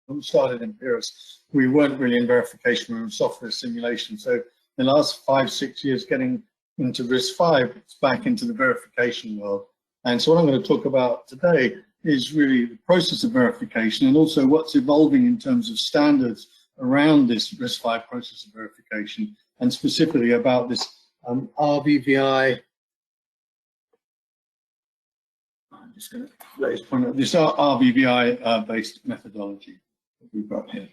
when we started Imperas, we weren't really in verification, we were in software simulation. So in the last 5-6 years, getting into RISC V, it's back into the verification world. And so what I'm going to talk about today is really the process of verification and also what's evolving in terms of standards around this RISC V process of verification, and specifically about this RVVI. I'm just going to let this point out, this RVVI based methodology that we've got here.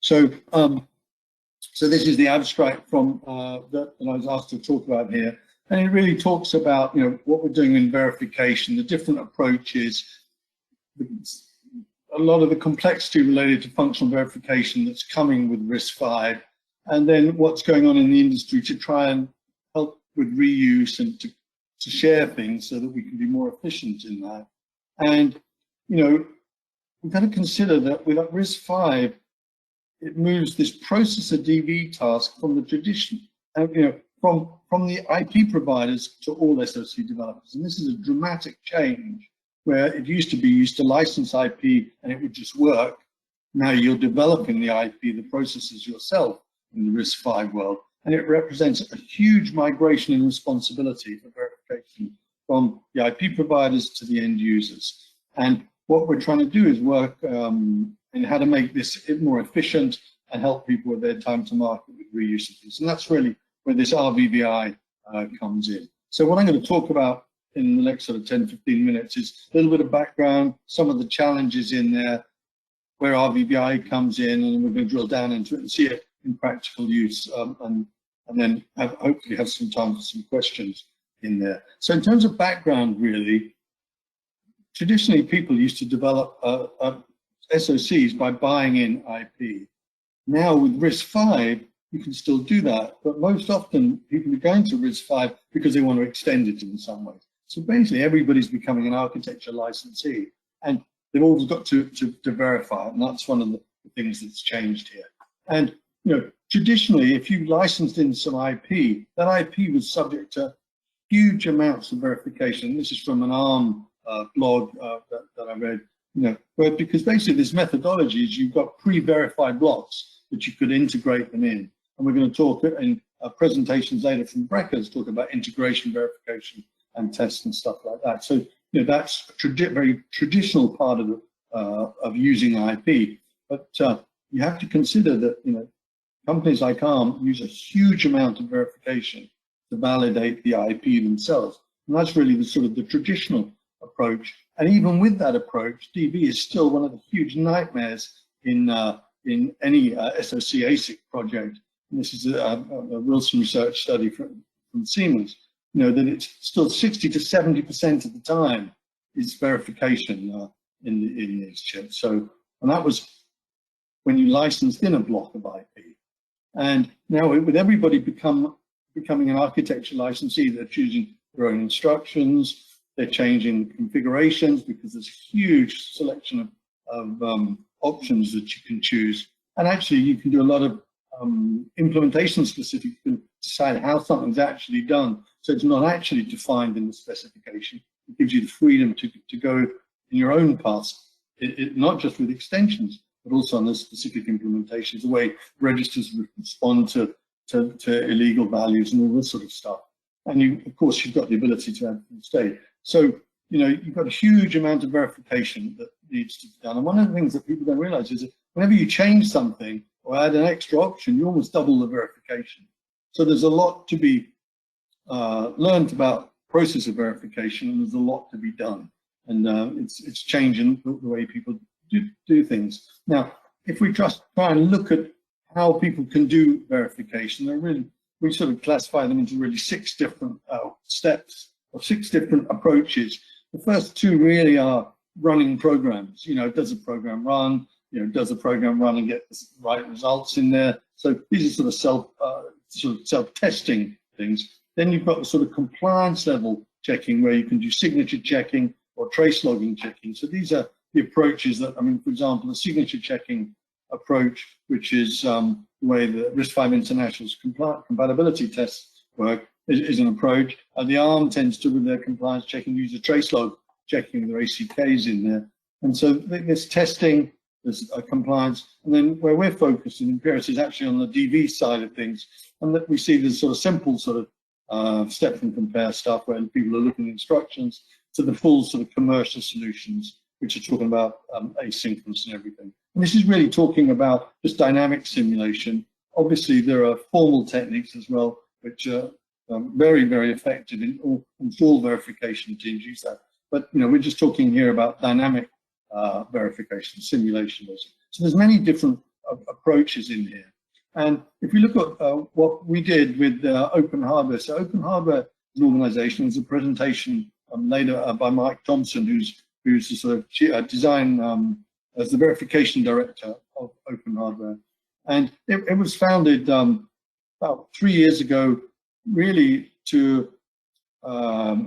So, so this is the abstract from that I was asked to talk about here, and it really talks about what we're doing in verification, the different approaches, a lot of the complexity related to functional verification that's coming with RISC V, and then what's going on in the industry to try and help with reuse and to share things so that we can be more efficient in that. And we've got to consider that with RISC V, it moves this processor DV task from the tradition, from the IP providers to all SoC developers. And this is a dramatic change where it used to be you used to license IP and it would just work. Now you're developing the IP, the processors yourself in the RISC V world. And it represents a huge migration in responsibility for verification from the IP providers to the end users. And what we're trying to do is work in how to make this more efficient and help people with their time to market with reuse of these. And that's really where this RVVI comes in. So what I'm going to talk about in the next sort of 10-15 minutes is a little bit of background, some of the challenges in there, where RVVI comes in, and we're going to drill down into it and see it in practical use, and then hopefully have some time for some questions in there. So in terms of background, really, traditionally people used to develop SoCs by buying in IP. Now with RISC V, you can still do that, but most often people are going to RISC V because they want to extend it in some way. So basically everybody's becoming an architecture licensee, and they've always got to verify it, and that's one of the things that's changed here. And traditionally, if you licensed in some IP, that IP was subject to huge amounts of verification. This is from an ARM blog that I read, where because basically there's methodologies, you've got pre-verified blocks that you could integrate them in. And we're going to talk in presentations later from Brecker's talk about integration, verification, and tests and stuff like that. So that's a very traditional part of using IP. But you have to consider that companies like ARM use a huge amount of verification to validate the IP themselves. And that's really the sort of the traditional approach. And even with that approach, DV is still one of the huge nightmares in any SoC ASIC project. And this is a Wilson research study from Siemens, that it's still 60 to 70% of the time is verification in these chips. So, and that was when you licensed in a block of IP. And now with everybody becoming an architecture licensee, they're choosing their own instructions, they're changing configurations because there's a huge selection of options that you can choose. And actually you can do a lot of implementation specific, you can decide how something's actually done. So it's not actually defined in the specification. It gives you the freedom to go in your own path, not just with extensions, but also on the specific implementations, the way registers respond to illegal values and all this sort of stuff. And of course, you've got the ability to add from state. So, you've got a huge amount of verification that needs to be done. And one of the things that people don't realize is that whenever you change something or add an extra option, you almost double the verification. So there's a lot to be learned about process of verification, and there's a lot to be done. And it's changing the way people do things. Now, if we just try and look at how people can do verification, we sort of classify them into really 6 different steps or 6 different approaches. The first 2 really are running programs. Does a program run? Does the program run and get the right results in there? So these are sort of self-testing things. Then you've got the sort of compliance level checking where you can do signature checking or trace logging checking. So these are the approaches that, for example, the signature checking approach, which is the way the RISC V International's compatibility tests work, is an approach. The ARM tends to, with their compliance checking, use a trace log checking with their ACKs in there. And so this testing there's compliance, and then where we're focused in Imperas is actually on the DV side of things, and that we see this sort of simple sort of step and compare stuff where people are looking at instructions to the full sort of commercial solutions, which are talking about asynchronous and everything. And this is really talking about just dynamic simulation. Obviously, there are formal techniques as well, which are very, very effective in all verification teams use that. But we're just talking here about dynamic verification, simulation. So there's many different approaches in here. And if we look at what we did with Open Hardware, so Open Hardware as an organization was a presentation later by Mike Thompson, who's the sort of design as the verification director of Open Hardware. And it was founded about 3 years ago, really to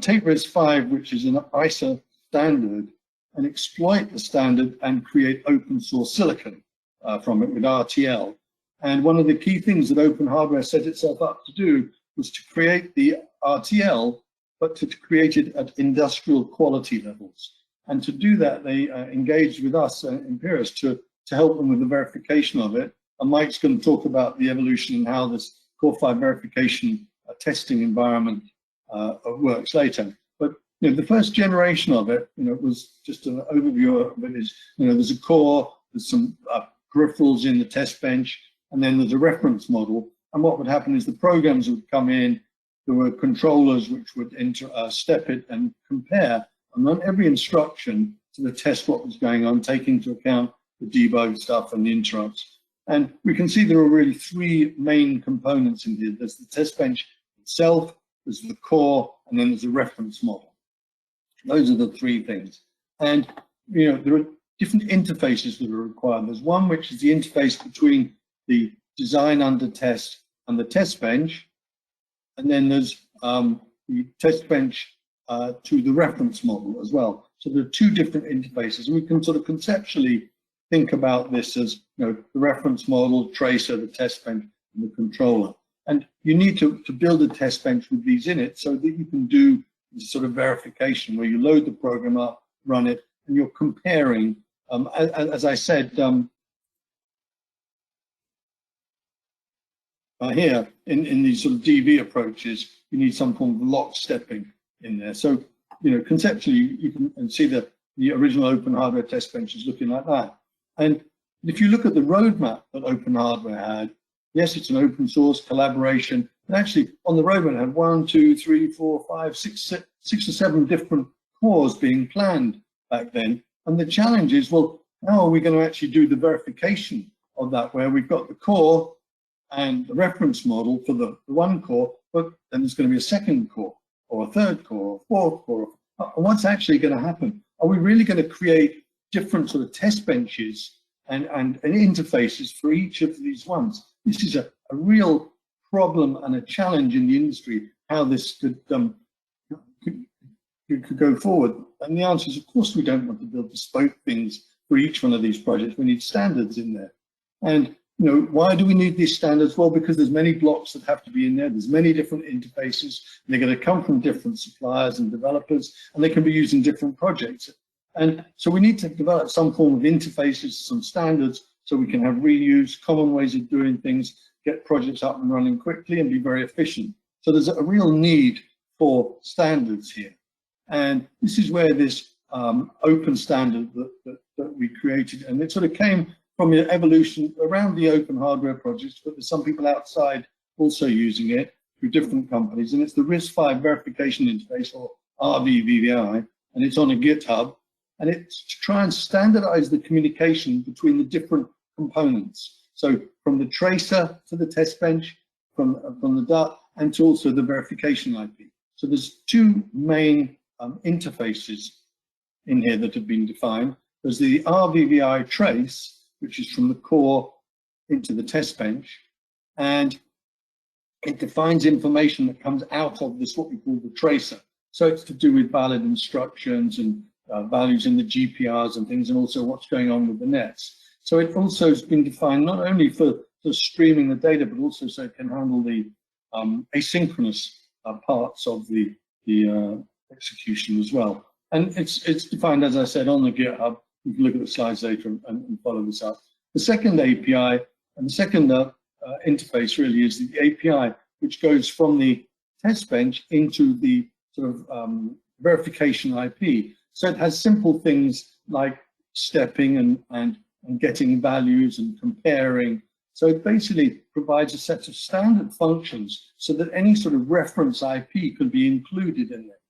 take RISC V, which is an ISA standard, and exploit the standard and create open source silicon from it with RTL. And one of the key things that Open Hardware set itself up to do was to create the RTL, but to create it at industrial quality levels. And to do that, they engaged with us, Imperas, to help them with the verification of it. And Mike's going to talk about the evolution and how this Core 5 verification testing environment works later. But the first generation of it, was just an overview of it. Is there's a core, there's some peripherals in the test bench, and then there's a reference model. And what would happen is the programs would come in. There were controllers which would step it and compare, and run every instruction to test what was going on, take into account the debug stuff and the interrupts. And we can see there are really three main components in here. There's the test bench itself, there's the core, and then there's a reference model. Those are the three things. And there are different interfaces that are required. There's one which is the interface between the design under test and the test bench, and then there's the test bench to the reference model as well. So there are two different interfaces, and we can sort of conceptually think about this as the reference model, tracer, the test bench, and the controller. And you need to build a test bench with these in it so that you can do this sort of verification where you load the program up, run it, and you're comparing. As I said here, in these sort of DV approaches, you need some form of lockstepping in there. So, conceptually, you can see that the original Open Hardware test bench is looking like that. And if you look at the roadmap that Open Hardware had, yes, it's an open source collaboration. And actually, on the roadmap, it had 1, 2, 3, 4, 5, 6 or 7 different cores being planned back then. And the challenge is, well, how are we going to actually do the verification of that, where we've got the core and the reference model for the one core, but then there's going to be a second core, or a third core, or a fourth core. And what's actually going to happen? Are we really going to create different sort of test benches and interfaces for each of these ones? This is a real problem and a challenge in the industry, how this could go forward. And the answer is, of course, we don't want to build bespoke things for each one of these projects. We need standards in there. And why do we need these standards? Well, because there's many blocks that have to be in there. There's many different interfaces. And they're going to come from different suppliers and developers, and they can be used in different projects. And so we need to develop some form of interfaces, some standards, so we can have reuse, common ways of doing things, get projects up and running quickly and be very efficient. So there's a real need for standards here. And this is where this open standard that we created, and it sort of came from the evolution around the Open Hardware projects, but there's some people outside also using it through different companies, and it's the RISC V verification interface, or RVVI, and it's on a GitHub, and it's to try and standardize the communication between the different components. So from the tracer to the test bench, from the DUT, and to also the verification IP. So there's two main interfaces in here that have been defined. There's the RVVI trace, which is from the core into the test bench, and it defines information that comes out of this, what we call the tracer. So it's to do with valid instructions and values in the GPRs and things, and also what's going on with the nets. So it also has been defined not only for streaming the data, but also so it can handle the asynchronous parts of the execution as well. And it's defined, as I said, on the GitHub. you can look at the slides later and follow this up. The second API and the second interface really is the API, which goes from the test bench into the sort of verification IP. So it has simple things like stepping and getting values and comparing. So it basically provides a set of standard functions so that any sort of reference IP can be included in it.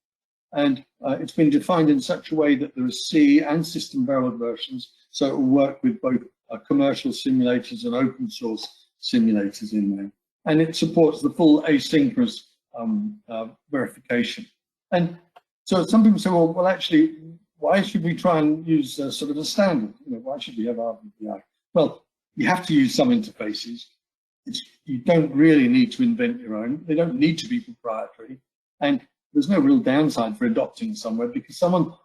And it's been defined in such a way that there are C and system verilog versions, so it will work with both commercial simulators and open source simulators in there. And it supports the full asynchronous verification. And so some people say, well, actually, why should we try and use sort of a standard? You know, why should we have RVVI? Well, you have to use some interfaces. You don't really need to invent your own. They don't need to be proprietary. And there's no real downside for adopting somewhere because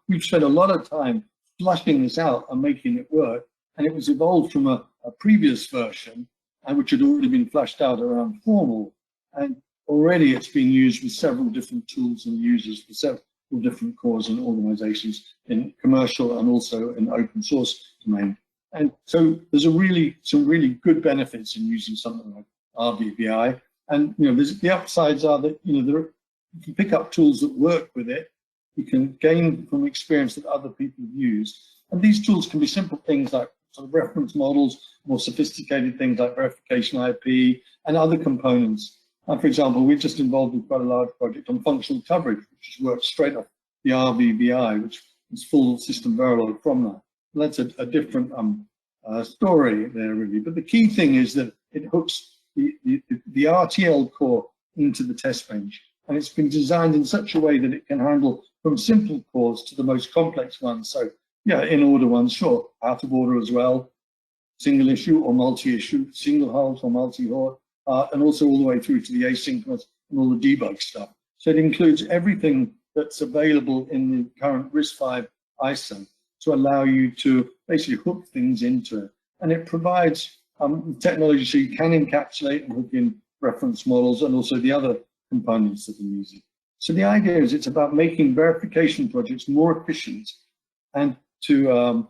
we've spent a lot of time flushing this out and making it work. And it was evolved from a previous version, which had already been flushed out around formal. And already it's been used with several different tools and users for several different cores and organizations in commercial and also in open source domain. And so there's some really good benefits in using something like RVVI. And the upsides are that you can pick up tools that work with it. You can gain from experience that other people have used. And these tools can be simple things like sort of reference models, more sophisticated things like verification IP and other components. For example, we're just involved with quite a large project on functional coverage, which just works straight off the RVVI, which is full system verilog from that. That's a different story there, really. But the key thing is that it hooks the RTL core into the test bench. And it's been designed in such a way that it can handle from simple cores to the most complex ones. So, yeah, in order ones, sure, out of order as well, single issue or multi-issue, single halt or multi-halt, and also all the way through to the asynchronous and all the debug stuff. So it includes everything that's available in the current RISC V ISO to allow you to basically hook things into it. And it provides technology so you can encapsulate and hook in reference models and also the other components that are using. So the idea is it's about making verification projects more efficient and to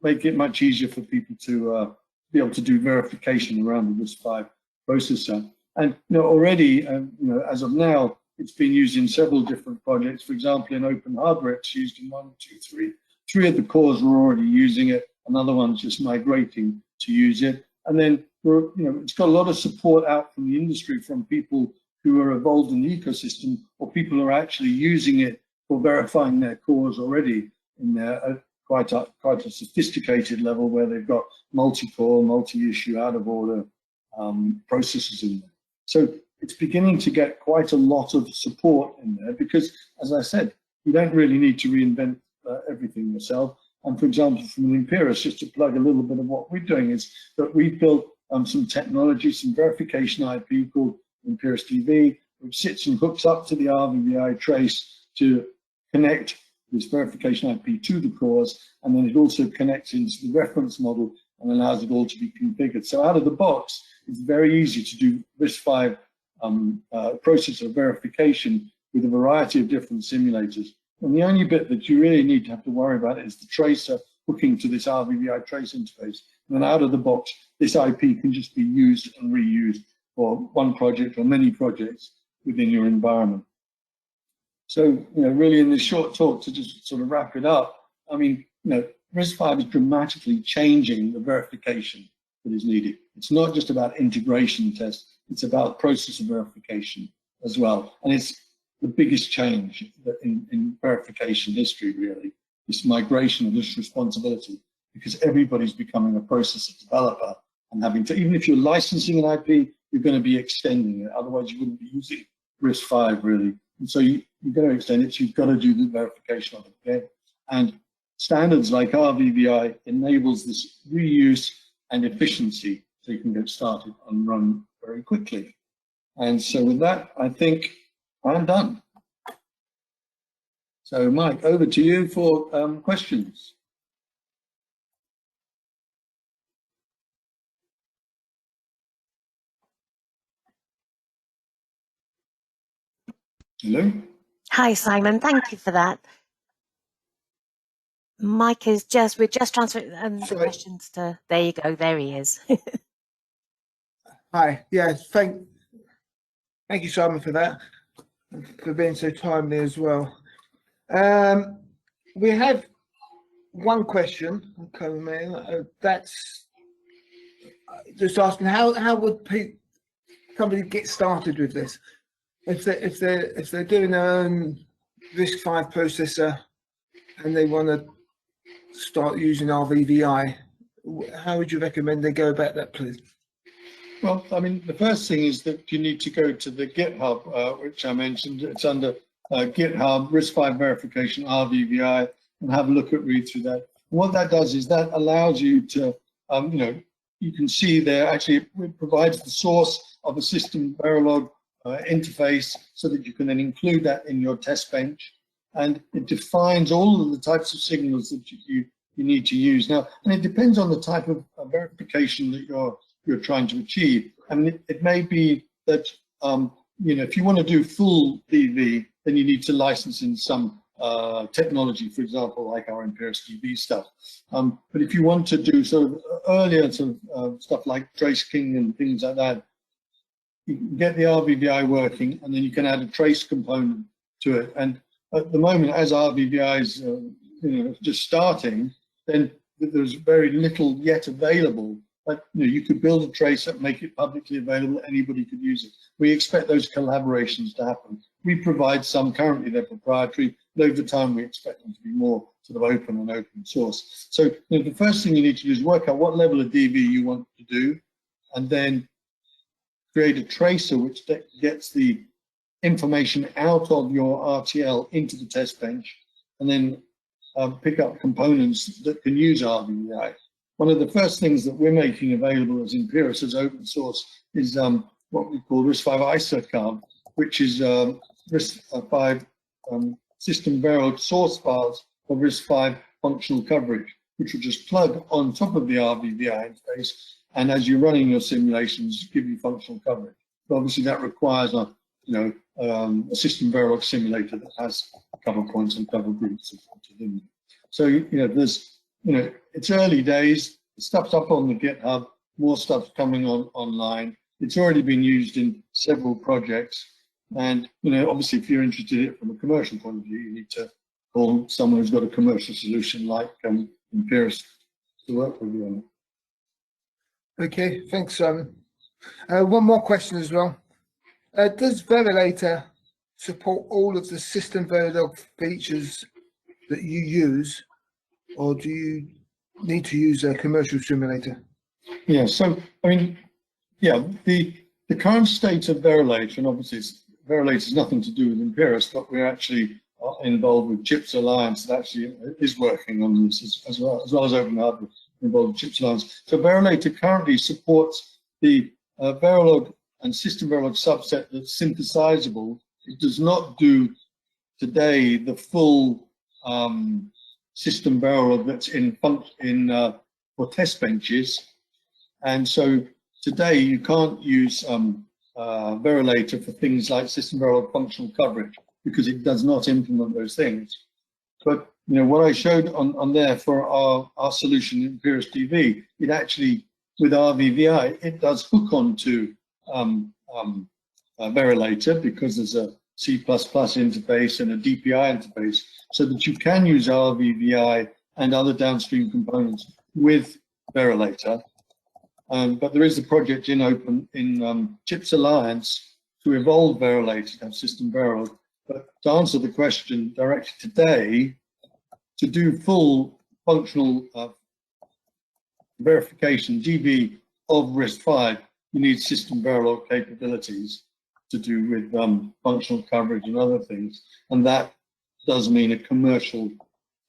make it much easier for people to be able to do verification around the RISC V processor. And already, as of now, it's been used in several different projects. For example, in open hardware, it's used in 1, 2, 3. 3 of the cores were already using it. Another one's just migrating to use it. And then, it's got a lot of support out from the industry, from people who are involved in the ecosystem, or people who are actually using it for verifying their cores already in their quite a sophisticated level where they've got multi-core, multi-issue, out of order processes in there. So it's beginning to get quite a lot of support in there because, as I said, you don't really need to reinvent everything yourself. And for example, from an Imperas, just to plug a little bit of what we're doing, is that we've built some technology, some verification IP called Imperas TV, which sits and hooks up to the RVVI trace to connect this verification IP to the cores, and then it also connects into the reference model and allows it all to be configured. So out of the box, it's very easy to do RISC V processor verification with a variety of different simulators. And the only bit that you really need to have to worry about is the tracer hooking to this RVVI trace interface. And then out of the box, this IP can just be used and reused for one project or many projects within your environment. So, really in this short talk, to just sort of wrap it up, I mean, RISC V is dramatically changing the verification that is needed. It's not just about integration tests, it's about processor verification as well. And it's the biggest change in verification history, really, this migration of this responsibility, because everybody's becoming a processor developer and having to, even if you're licensing an IP, you're going to be extending it. Otherwise, you wouldn't be using RISC V, really. And so you're going to extend it, so you've got to do the verification of it again. And standards like RVVI enables this reuse and efficiency, so you can get started and run very quickly. And so with that, I think I'm done. So Mike, over to you for questions. Hello. Hi, Simon. Thank you for that. Mike is we're just transferring the questions to, there you go, there he is. Hi, yeah, thank you, Simon, for that, for being so timely as well. We have one question coming in, that's just asking how would somebody get started with this if they're doing their own RISC V processor and they want to start using RVVI. How would you recommend they go about that, please? Well, I mean, the first thing is that you need to go to the GitHub, which I mentioned. It's under GitHub, RISC V verification, RVVI, and have a look at, read through that. What that does is that allows you to, you know, you can see there actually it provides the source of a system Verilog interface so that you can then include that in your test bench. And it defines all of the types of signals that you need to use. Now, and it depends on the type of verification that you're trying to achieve. I mean, it may be that, you know, if you want to do full DV, then you need to license in some technology, for example, like our Imperas DV stuff. But if you want to do sort of earlier sort of stuff like trace king and things like that, you can get the RVVI working, and then you can add a trace component to it. And at the moment, as RVVI is you know, just starting, then there's very little yet available. But you know, you could build a tracer, make it publicly available, anybody could use it. We expect those collaborations to happen. We provide some currently, they're proprietary, but over time we expect them to be more sort of open and open source. So you know, the first thing you need to do is work out what level of DV you want to do, and then create a tracer which gets the information out of your RTL into the test bench, and then pick up components that can use RVVI. One of the first things that we're making available as Imperas as open source is what we call RISC V ISOCARD, which is RISC V system Verilog source files for RISC V functional coverage, which will just plug on top of the RVVI interface, and as you're running your simulations, give you functional coverage. But obviously, that requires a a system Verilog simulator that has cover points and cover groups supported in it. So you know, there's it's early days. The stuff's up on the GitHub. More stuff's coming online. It's already been used in several projects, and obviously, if you're interested in it from a commercial point of view, you need to call someone who's got a commercial solution like Imperas to work with you on it. Okay, thanks, Simon. One more question as well. Does Verilator support all of the system Verilog features that you use, or do you need to use a commercial simulator? Yeah, so I mean, yeah, the current state of Verilator, and obviously Verilator has nothing to do with Imperas, but we're actually involved with Chips Alliance that actually is working on this as well as Open Hardware involved with Chips Alliance. So Verilator currently supports the Verilog and system Verilog subset that's synthesizable. It does not do today the full system Verilog that's in for test benches, and so today you can't use Verilator for things like system Verilog functional coverage because it does not implement those things. But what I showed on there for our solution in Imperas DV, it actually with RVVI it does hook onto Verilator because there's a C++ interface and a DPI interface, so that you can use RVVI and other downstream components with Verilator. But there is a project in Chips Alliance to evolve Verilator to have system Verilog. But to answer the question directly today, to do full functional verification DV of RISC V, you need system Verilog capabilities to do with functional coverage and other things, and that does mean a commercial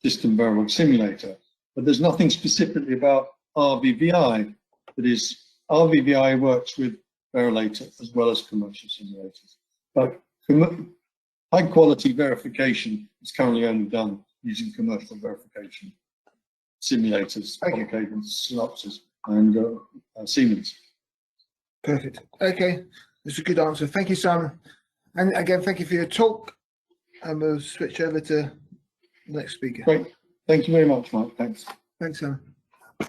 system Verilog simulator. But there's nothing specifically about RVVI. That is, RVVI works with Verilator as well as commercial simulators. But high quality verification is currently only done using commercial verification simulators, Cadence, Synopsys, and Siemens. Perfect. Okay, that's a good answer. Thank you, Simon. And again, thank you for your talk. And we'll switch over to the next speaker. Great. Thank you very much, Mike. Thanks. Thanks, Alan.